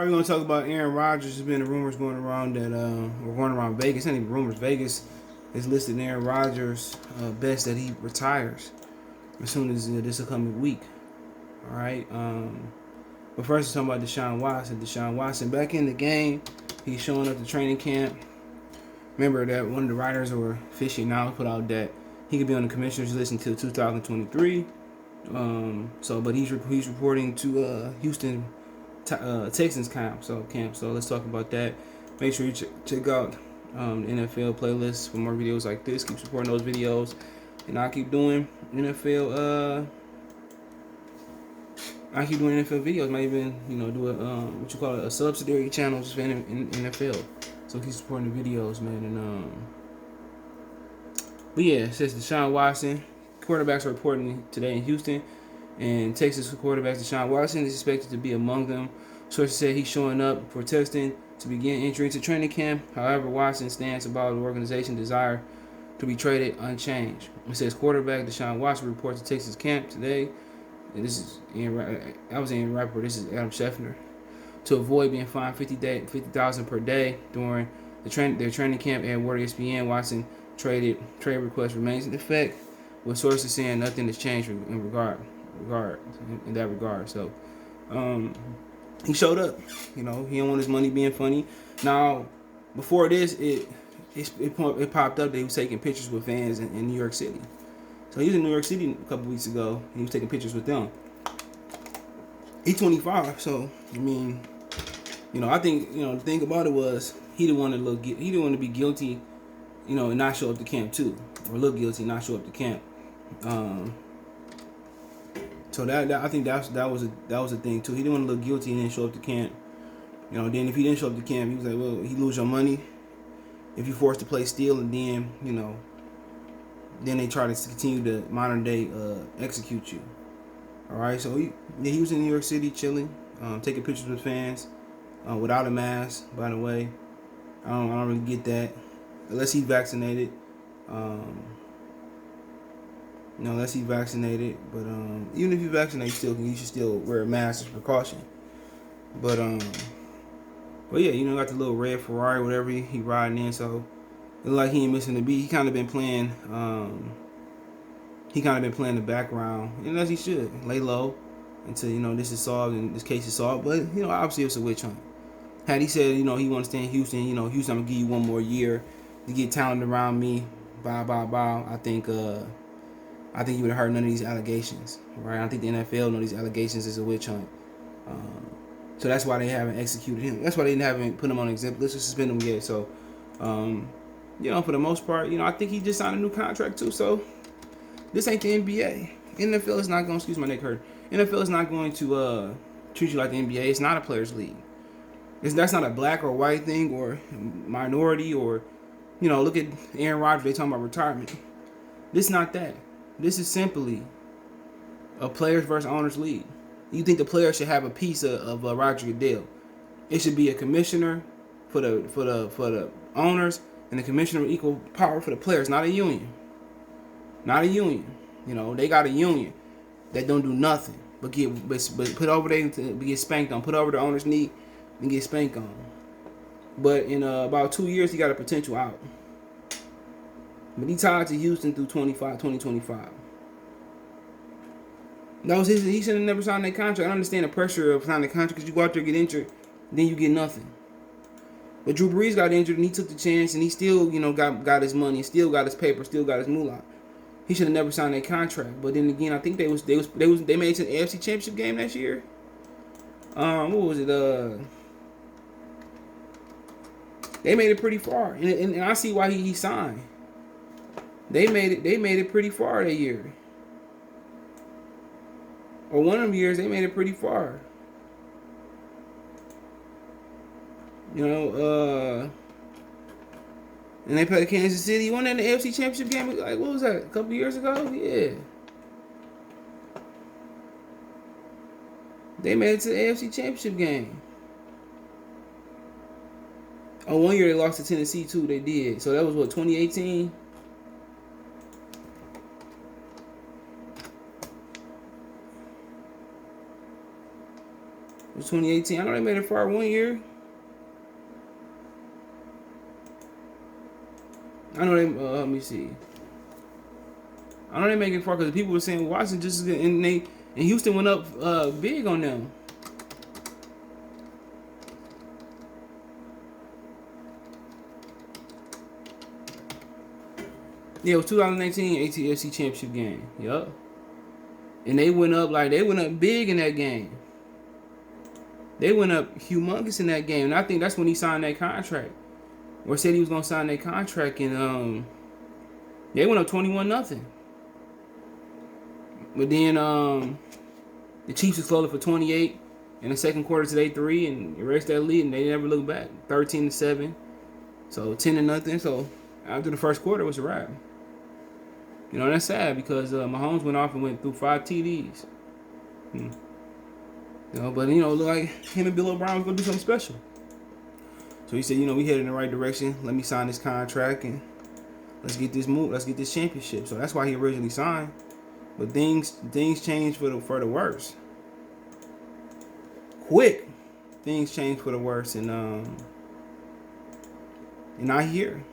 All right, we're gonna talk about Aaron Rodgers. There's been rumors going around that we're going around Vegas. Not even rumors. Vegas is listed Aaron Rodgers best that he retires as soon as this upcoming week. All right. But first, let's talk about Deshaun Watson. Deshaun Watson back in the game. He's showing up to training camp. Remember that one of the writers or aficionados put out that he could be on the commissioner's list until 2023. But he's reporting to Houston Texans camp. So let's talk about that. Make sure you check out the NFL playlist for more videos like this. Keep supporting those videos, and I'll keep doing NFL. I keep doing NFL videos. Might even do a subsidiary channel for NFL. So keep supporting the videos, man. And but yeah, it says Deshaun Watson. Quarterbacks are reporting today in Houston, and Texas quarterback Deshaun Watson is expected to be among them. Sources said he's showing up for testing to begin entry into training camp. However, Watson's stance about the organization's desire to be traded unchanged. It says quarterback Deshaun Watson reports to Texas camp today. And this is I was in Rapper. This is Adam Scheffner. To avoid being fined $50,000 per day during their training camp at Word ESPN, Watson trade request remains in effect, with sources saying nothing has changed in that regard. So, he showed up. He didn't want his money being funny. Now, before this, it popped up that he was taking pictures with fans in New York City. So he was in New York City a couple weeks ago, and he was taking pictures with them. He's 25, so I mean, I think the thing about it was he didn't want to be guilty, and not show up to camp too, or look guilty and not show up to camp. So that I think that was a thing too. He didn't want to look guilty and didn't show up to camp. Then if he didn't show up to camp, he was like, well, he lose your money if you forced to play steal, and then then they try to continue to modern day execute you. All right, so he was in New York City chilling, taking pictures with fans without a mask. By the way, I don't really get that unless he's vaccinated. Unless he's vaccinated, but even if you're vaccinated, you should still wear a mask as precaution. But yeah, got the little red Ferrari, whatever he riding in, so it look like he ain't missing the beat. He kind of been playing. The background, and as he should, lay low until this is solved and this case is solved. But obviously it's a witch hunt. Had he said he want to stay in Houston, Houston, I'm gonna give you one more year to get talent around me, blah blah blah. I think you would have heard none of these allegations, right? I think the NFL know these allegations is a witch hunt. So that's why they haven't executed him. That's why they haven't put him on exempt list or suspend him yet. So, for the most part, I think he just signed a new contract too. So this ain't the NBA. NFL is not going. Excuse my neck hurt. NFL is not going to treat you like the NBA. It's not a players' league. That's not a black or white thing or minority or, look at Aaron Rodgers. They talking about retirement. This is not that. This is simply a players versus owners league. You think the players should have a piece of Roger Goodell? It should be a commissioner for the owners and a commissioner with equal power for the players, not a union. Not a union. They got a union that don't do nothing but put over there to get spanked on. Put over the owner's knee and get spanked on. But in about 2 years, he got a potential out. But he tied to Houston through 2025. That was he should have never signed that contract. I understand the pressure of signing the contract because you go out there, get injured, then you get nothing. But Drew Brees got injured and he took the chance and he still, got his money, still got his paper, still got his moolah. He should have never signed that contract. But then again, I think they made it to the AFC Championship game that year. What was it? They made it pretty far, and I see why he signed. They made it pretty far that year. Or one of them years, they made it pretty far. And they played Kansas City. Won in the AFC Championship game. Like, what was that? A couple years ago? Yeah. They made it to the AFC Championship game. Oh, 1 year they lost to Tennessee, too. They did. So that was, 2018? It was 2018. I know they made it far 1 year. I know they. Let me see. I know they make it far because people were saying Washington just as good, and Houston went up big on them. Yeah, it was 2019 ATSC Championship game. Yup. And they went up big in that game. They went up humongous in that game. And I think that's when he signed that contract. Or said he was gonna sign that contract, and they went up 21-0. But then the Chiefs exploded for 28 in the second quarter to 3 and erased that lead, and they never looked back. 13-7. So 10-0. So after the first quarter, it was a wrap. You know, that's sad because Mahomes went off and went through 5 TDs. You know, but it looked like him and Bill O'Brien was gonna do something special. So he said, we headed in the right direction. Let me sign this contract and let's get this move. Let's get this championship. So that's why he originally signed. But things changed for the worse. Quick, things changed for the worse, and not here.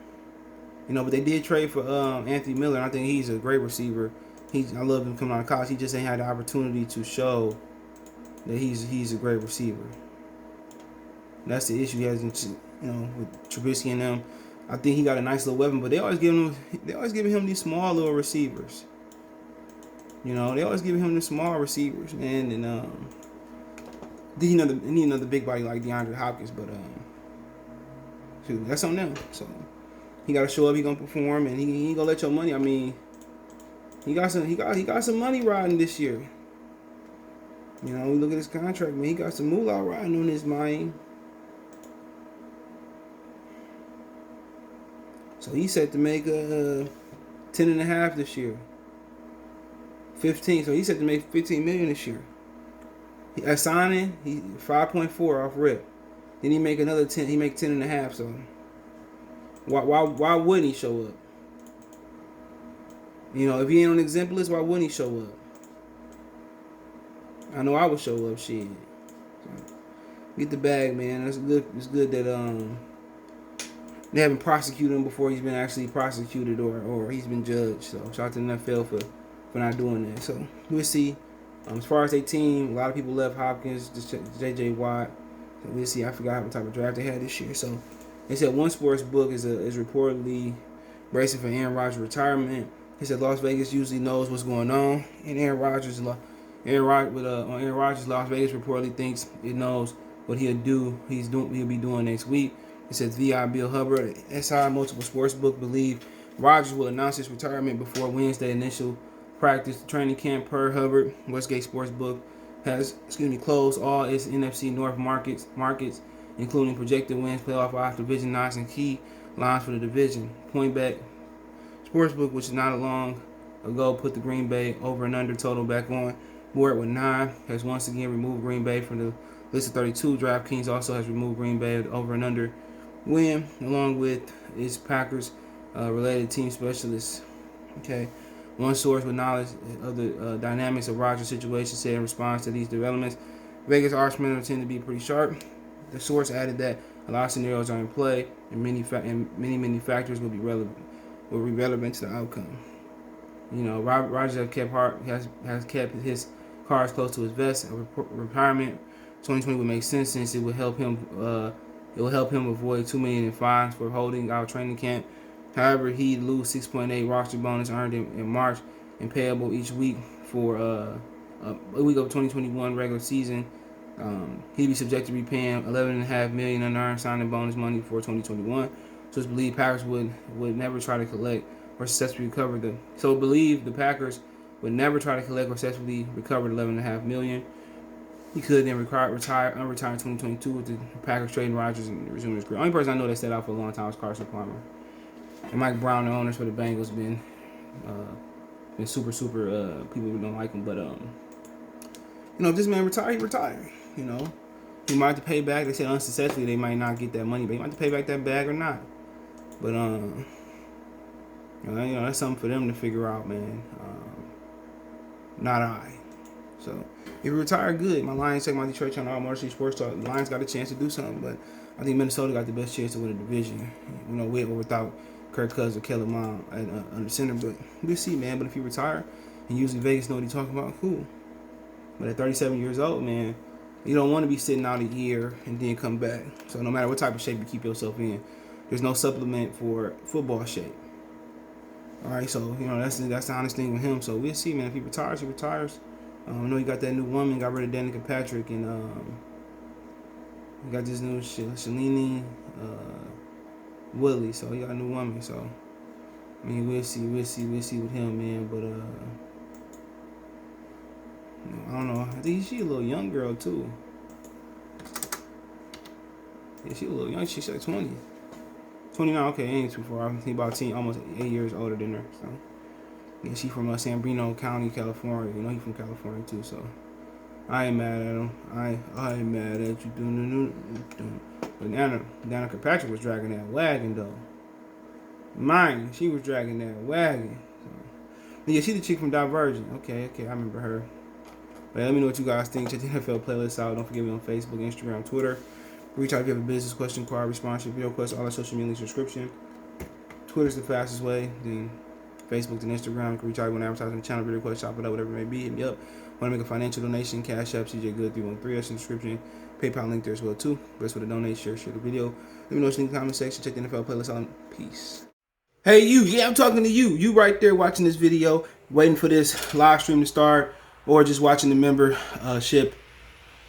But they did trade for Anthony Miller. And I think he's a great receiver. I love him coming out of college. He just ain't had the opportunity to show that he's a great receiver. That's the issue he has, with Trubisky and them. I think he got a nice little weapon, but they always giving him these small little receivers. They always giving him the small receivers, man. And he need another big body like DeAndre Hopkins, but shoot, that's on them. So he got to show up. He gonna perform, and he ain't gonna let your money. I mean, he got some money riding this year. We look at his contract, man. He got some moolah riding on his mind. So he's set to make 10.5 this year. 15. So he's set to make $15 million this year. At signing, he 5.4 off rip. Then he make another 10. He make 10.5. So why wouldn't he show up? If he ain't on the exempt list, why wouldn't he show up? I know I would show up. Shit. So, get the bag, man. That's good. It's good that they haven't prosecuted him before he's been actually prosecuted or he's been judged. So shout out to the NFL for not doing that. So we'll see. As far as their team, a lot of people left Hopkins, just J.J. Watt. So we'll see. I forgot what type of draft they had this year. So they said one sports book is reportedly bracing for Aaron Rodgers' retirement. He said Las Vegas usually knows what's going on, and Aaron Rodgers, Las Vegas reportedly thinks it knows what he'll be doing next week. It says VI Bill Hubbard, SI Multiple Sportsbook believe Rodgers will announce his retirement before Wednesday initial practice training camp. Per Hubbard, Westgate Sportsbook has closed all its NFC North markets, including projected wins, playoff odds, division odds, and key lines for the division. Point back Sportsbook, which not long ago put the Green Bay over and under total back on board with 9, has once again removed Green Bay from the list of 32. DraftKings also has removed Green Bay over and under win, along with its Packers related team specialists. Okay, one source with knowledge of the dynamics of Rodgers' situation said in response to these developments, Vegas oddsmen tend to be pretty sharp. The source added that a lot of scenarios are in play, and many factors will be relevant to the outcome. Rodgers has kept his cards close to his vest. Retirement 2020 would make sense since it will help him. It will help him avoid $2 million in fines for holding out training camp. However, he'd lose 6.8 roster bonus earned in March and payable each week for a week of 2021 regular season. He'd be subject to repaying $11.5 million unearned signing bonus money for 2021. So it's believed Packers would never try to collect or successfully recover the. So believe the Packers would never try to collect or successfully recover the $11.5 million. He could then unretire in 2022 with the Packers trading Rodgers and resuming his career. Only person I know that stayed out for a long time was Carson Palmer. And Mike Brown, the owners for the Bengals, been super people who don't like him. But if this man retire, he retire. He might have to pay back. They said unsuccessfully they might not get that money, but he might have to pay back that bag or not. But that's something for them to figure out, man. Not I. So if he retire, good. My Lions take my Detroit Channel All Motor City Sports Talk. The Lions got a chance to do something, but I think Minnesota got the best chance to win the division. With or without Kirk Cousins or Kellen Mond under center. But we'll see, man. But if he retire, and usually Vegas know what he's talking about, cool. But at 37 years old, man, you don't want to be sitting out a year and then come back. So no matter what type of shape you keep yourself in, there's no supplement for football shape. All right, so that's the honest thing with him. So we'll see, man. If he retires, he retires. I know he got that new woman, got rid of Danica Patrick, and he got this new Shalini Willie. So he got a new woman. So I mean, we'll see with him, man. But I don't know. I think she's a little young girl too. Yeah, she's a little young. She's like 20. 29, okay, ain't too far. I think about 10, almost 8 years older than her. So, yeah, she from San Bernardino County, California. He from California too. So, I ain't mad at him. I ain't mad at you doing. But Danica Patrick was dragging that wagon though. Mine, she was dragging that wagon. So, yeah, she's the chick from Divergent. Okay, I remember her. But let me know what you guys think. Check the NFL playlist out. Don't forget me on Facebook, Instagram, Twitter. Reach out if you have a business question, card, response, video question, all our social media links, description. Twitter's the fastest way. Then Facebook, then Instagram. You can reach out when advertising the channel, video question, shop it up, whatever it may be. Hit me up. Want to make a financial donation? Cash App, CJ Good 313. That's in the description. PayPal link there as well too. Best way to donate, share the video. Let me know what you think in the comment section. Check the NFL playlist out. Peace. Hey you, yeah, I'm talking to you. You right there watching this video, waiting for this live stream to start, or just watching the membership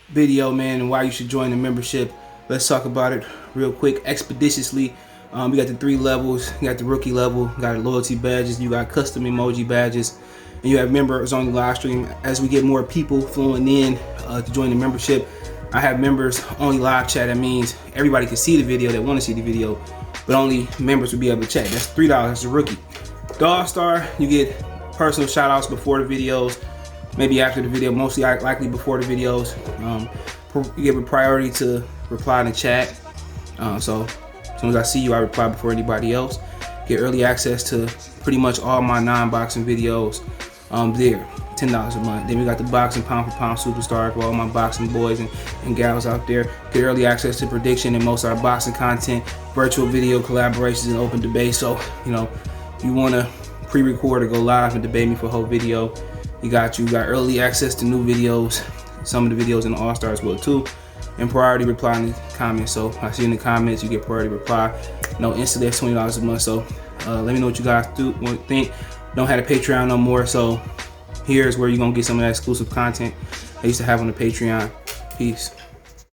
video, man, and why you should join the membership. Let's talk about it real quick, expeditiously. We got the 3 levels. You got the rookie level, got loyalty badges, you got custom emoji badges, and you have members on the live stream. As we get more people flowing in to join the membership, I have members only live chat. That means everybody can see the video that want to see the video, but only members will be able to chat. That's $3. That's a rookie. The All-Star, you get personal shout outs before the videos, maybe after the video, mostly likely before the videos. You give a priority to reply in the chat. So as soon as I see you, I reply before anybody else. Get early access to pretty much all my non-boxing videos there. $10 a month. Then we got the boxing pound for pound superstar for all my boxing boys and gals out there. Get early access to prediction and most of our boxing content, virtual video collaborations, and open debate. So you want to pre-record or go live and debate me for a whole video, you got early access to new videos, some of the videos in the All-Star as well too, and priority reply in the comments. So I see in the comments, you get priority reply. Instantly, that's $20 a month. So let me know what you guys think. Don't have a Patreon no more, so here's where you're gonna get some of that exclusive content I used to have on the Patreon. Peace.